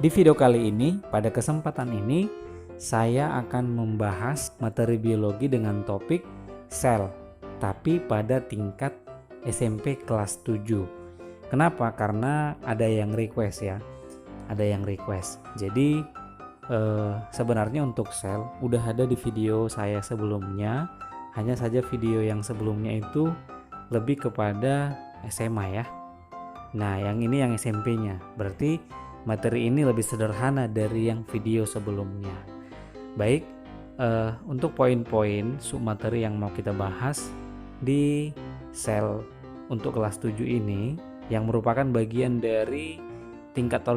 Di video kali ini, pada kesempatan ini, saya akan membahas materi biologi dengan topik sel, tapi pada tingkat SMP kelas 7. Kenapa? Karena ada yang request ya, ada yang request. Jadi sebenarnya untuk sel udah ada di video saya sebelumnya, hanya saja video yang sebelumnya itu lebih kepada SMA ya. Nah, yang ini yang SMP-nya. Berarti materi ini lebih sederhana dari yang video sebelumnya. Baik, untuk poin-poin submateri yang mau kita bahas di sel untuk kelas 7 ini yang merupakan bagian dari tingkat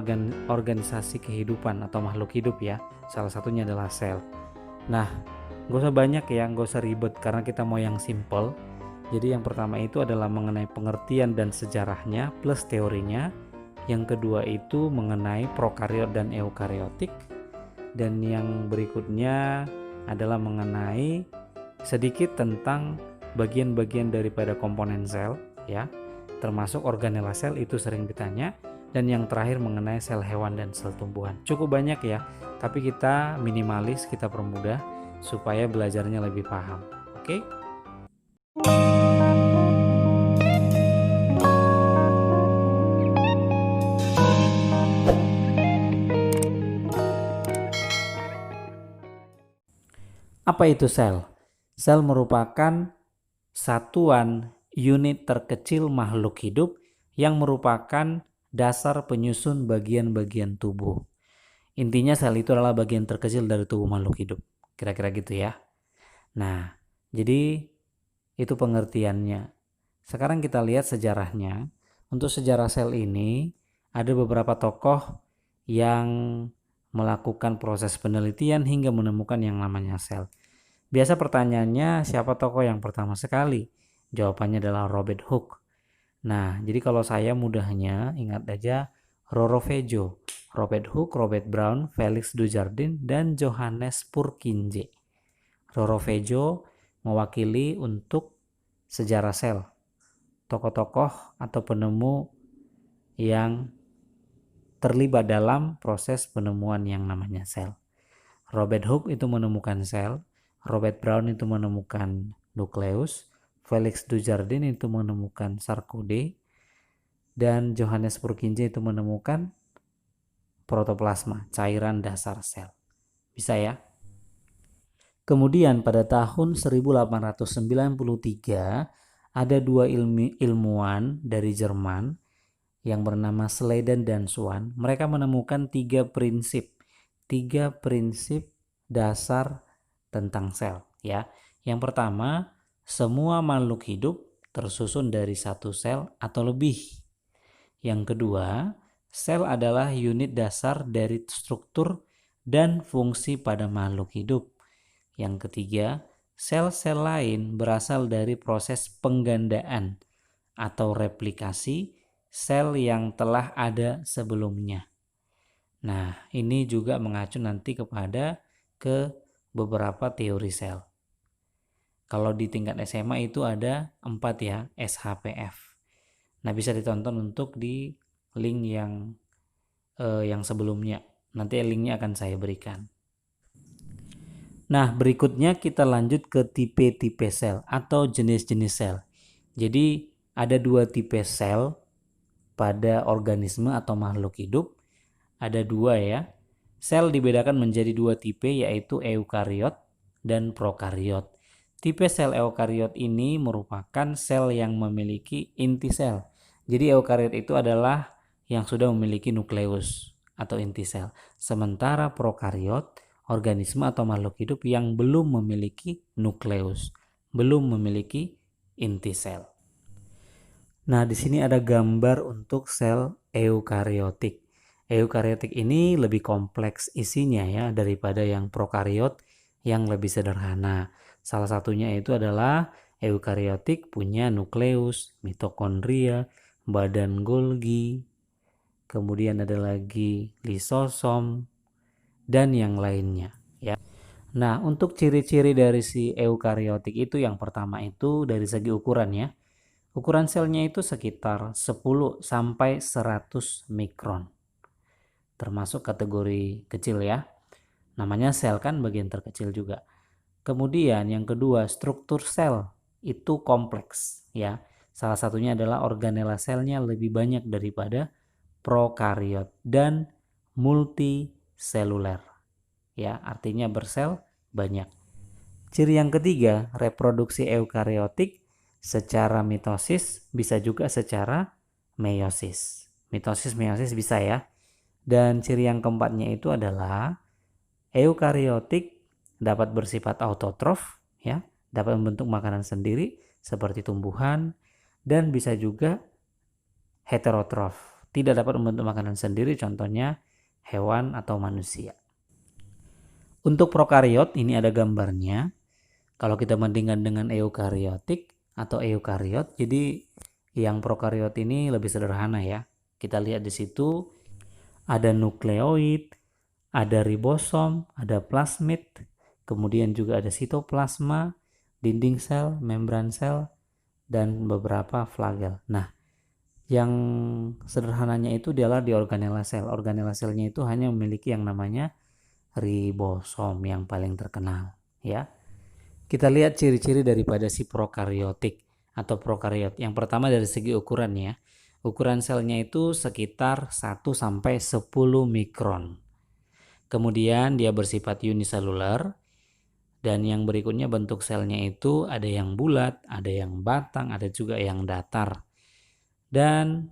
organisasi kehidupan atau makhluk hidup ya. Salah satunya adalah sel. Nah, gak usah banyak ya, gak usah ribet karena kita mau yang simple. Jadi yang pertama itu adalah mengenai pengertian dan sejarahnya plus teorinya. Yang kedua itu mengenai prokariot dan eukariotik. Dan yang berikutnya adalah mengenai sedikit tentang bagian-bagian daripada komponen sel ya. Termasuk organela sel itu sering ditanya. Dan yang terakhir mengenai sel hewan dan sel tumbuhan. Cukup banyak ya, tapi kita minimalis, kita permudah supaya belajarnya lebih paham. Oke? Apa itu sel? Sel merupakan satuan unit terkecil makhluk hidup yang merupakan dasar penyusun bagian-bagian tubuh. Intinya sel itu adalah bagian terkecil dari tubuh makhluk hidup. Kira-kira gitu ya. Nah, jadi itu pengertiannya. Sekarang kita lihat sejarahnya. Untuk sejarah sel ini ada beberapa tokoh yang melakukan proses penelitian hingga menemukan yang namanya sel. Biasa pertanyaannya siapa tokoh yang pertama sekali? Jawabannya adalah Robert Hooke. Nah, jadi kalau saya mudahnya ingat aja Rorovejo, Robert Hooke, Robert Brown, Felix Dujardin, dan Johannes Purkinje. Rorovejo mewakili untuk sejarah sel, tokoh-tokoh atau penemu yang terlibat dalam proses penemuan yang namanya sel. Robert Hooke itu menemukan sel, Robert Brown itu menemukan nukleus, Felix Dujardin itu menemukan sarkode, dan Johannes Purkinje itu menemukan protoplasma, cairan dasar sel. Bisa ya? Kemudian pada tahun 1893 ada dua ilmuwan dari Jerman yang bernama Sladen dan Swan. Mereka menemukan tiga prinsip dasar tentang sel ya. Yang pertama, semua makhluk hidup tersusun dari satu sel atau lebih. Yang kedua, sel adalah unit dasar dari struktur dan fungsi pada makhluk hidup. Yang ketiga, sel-sel lain berasal dari proses penggandaan atau replikasi sel yang telah ada sebelumnya. Nah, ini juga mengacu nanti kepada beberapa teori sel. Kalau di tingkat SMA itu ada 4 ya, SHPF. Nah, bisa ditonton untuk di link yang sebelumnya. Nanti linknya akan saya berikan. Nah, berikutnya kita lanjut ke tipe-tipe sel atau jenis-jenis sel. Jadi, ada dua tipe sel pada organisme atau makhluk hidup. Ada dua ya. Sel dibedakan menjadi dua tipe yaitu eukariot dan prokariot. Tipe sel eukariot ini merupakan sel yang memiliki inti sel. Jadi eukariot itu adalah yang sudah memiliki nukleus atau inti sel. Sementara prokariot organisme atau makhluk hidup yang belum memiliki nukleus, belum memiliki inti sel. Nah, di sini ada gambar untuk sel eukariotik. Eukariotik ini lebih kompleks isinya ya daripada yang prokariot yang lebih sederhana. Salah satunya itu adalah eukariotik punya nukleus, mitokondria, badan Golgi, kemudian ada lagi lisosom, dan yang lainnya ya. Nah, untuk ciri-ciri dari si eukariotik itu yang pertama itu dari segi ukuran ya. Ukuran selnya itu sekitar 10 sampai 100 mikron. termasuk kategori kecil ya. Namanya sel kan bagian terkecil juga. Kemudian yang kedua, struktur sel itu kompleks ya. Salah satunya adalah organela selnya lebih banyak daripada prokariot dan multiseluler. Ya, artinya bersel banyak. Ciri yang ketiga, reproduksi eukariotik secara mitosis bisa juga secara meiosis. Mitosis meiosis bisa ya. Dan ciri yang keempatnya itu adalah eukariotik dapat bersifat autotrof ya, dapat membentuk makanan sendiri seperti tumbuhan, dan bisa juga heterotrof, tidak dapat membentuk makanan sendiri, contohnya hewan atau manusia. Untuk prokariot ini ada gambarnya. Kalau kita bandingkan dengan eukariotik atau eukariot, jadi yang prokariot ini lebih sederhana ya. Kita lihat di situ ada nukleoid, ada ribosom, ada plasmid, kemudian juga ada sitoplasma, dinding sel, membran sel, dan beberapa flagel. Nah, yang sederhananya itu adalah di organela sel. Organela selnya itu hanya memiliki yang namanya ribosom yang paling terkenal ya. Kita lihat ciri-ciri daripada si prokariotik atau prokariot. Yang pertama dari segi ukuran ya. Ukuran selnya itu sekitar 1 sampai 10 mikron. Kemudian dia bersifat uniseluler. Dan yang berikutnya bentuk selnya itu ada yang bulat, ada yang batang, ada juga yang datar. Dan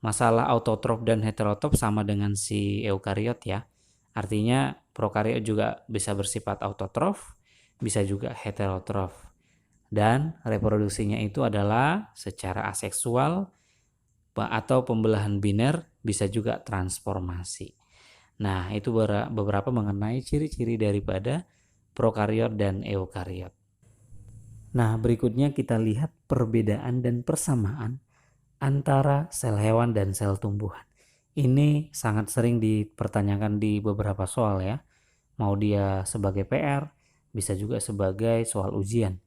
masalah autotrof dan heterotrof sama dengan si eukariot ya. Artinya prokariot juga bisa bersifat autotrof, bisa juga heterotrof. Dan reproduksinya itu adalah secara aseksual atau pembelahan biner, bisa juga transformasi. Nah, itu beberapa mengenai ciri-ciri daripada prokariot dan eukariot. Nah, berikutnya kita lihat perbedaan dan persamaan antara sel hewan dan sel tumbuhan. Ini sangat sering dipertanyakan di beberapa soal ya. Mau dia sebagai PR, bisa juga sebagai soal ujian.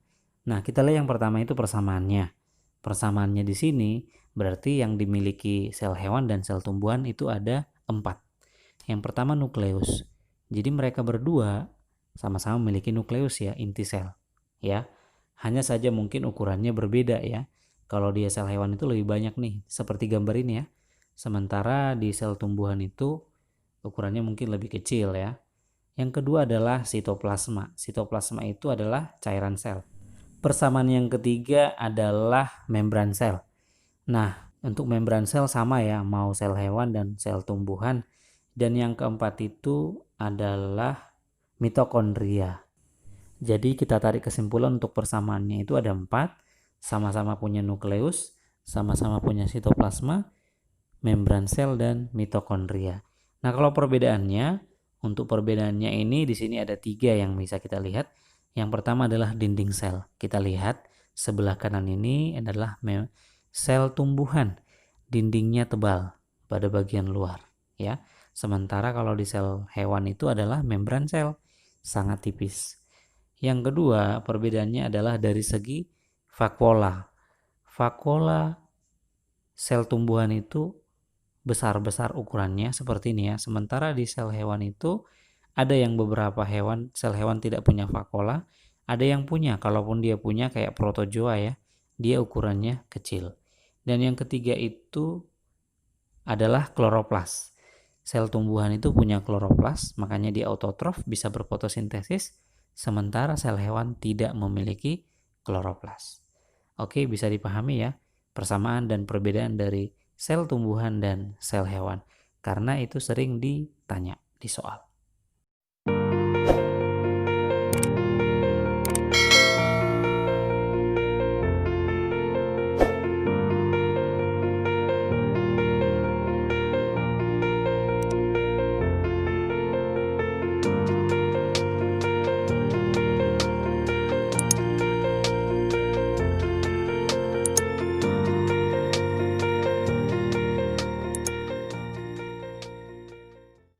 Nah, kita lihat yang pertama itu persamaannya. Persamaannya di sini berarti yang dimiliki sel hewan dan sel tumbuhan itu ada 4. Yang pertama nukleus. Jadi mereka berdua sama-sama memiliki nukleus ya, inti sel. Ya. Hanya saja mungkin ukurannya berbeda ya. Kalau dia sel hewan itu lebih banyak nih, seperti gambar ini ya. Sementara di sel tumbuhan itu ukurannya mungkin lebih kecil ya. Yang kedua adalah sitoplasma. Sitoplasma itu adalah cairan sel. Persamaan yang ketiga adalah membran sel. Nah, untuk membran sel sama ya, mau sel hewan dan sel tumbuhan. Dan yang keempat itu adalah mitokondria. Jadi kita tarik kesimpulan untuk persamaannya itu ada 4. Sama-sama punya nukleus, sama-sama punya sitoplasma, membran sel, dan mitokondria. Nah, kalau perbedaannya, untuk perbedaannya ini di sini ada 3 yang bisa kita lihat. Yang pertama adalah dinding sel. Kita lihat sebelah kanan ini adalah sel tumbuhan. Dindingnya tebal pada bagian luar, ya. Sementara kalau di sel hewan itu adalah membran sel, sangat tipis. Yang kedua, perbedaannya adalah dari segi vakuola. Vakuola sel tumbuhan itu besar-besar ukurannya seperti ini ya. Sementara di sel hewan itu ada yang beberapa sel hewan tidak punya vakuola, ada yang punya. Kalaupun dia punya kayak protozoa ya, dia ukurannya kecil. Dan yang ketiga itu adalah kloroplas. Sel tumbuhan itu punya kloroplas, makanya dia autotrof, bisa berfotosintesis, sementara sel hewan tidak memiliki kloroplas. Oke, bisa dipahami ya persamaan dan perbedaan dari sel tumbuhan dan sel hewan, karena itu sering ditanya di soal.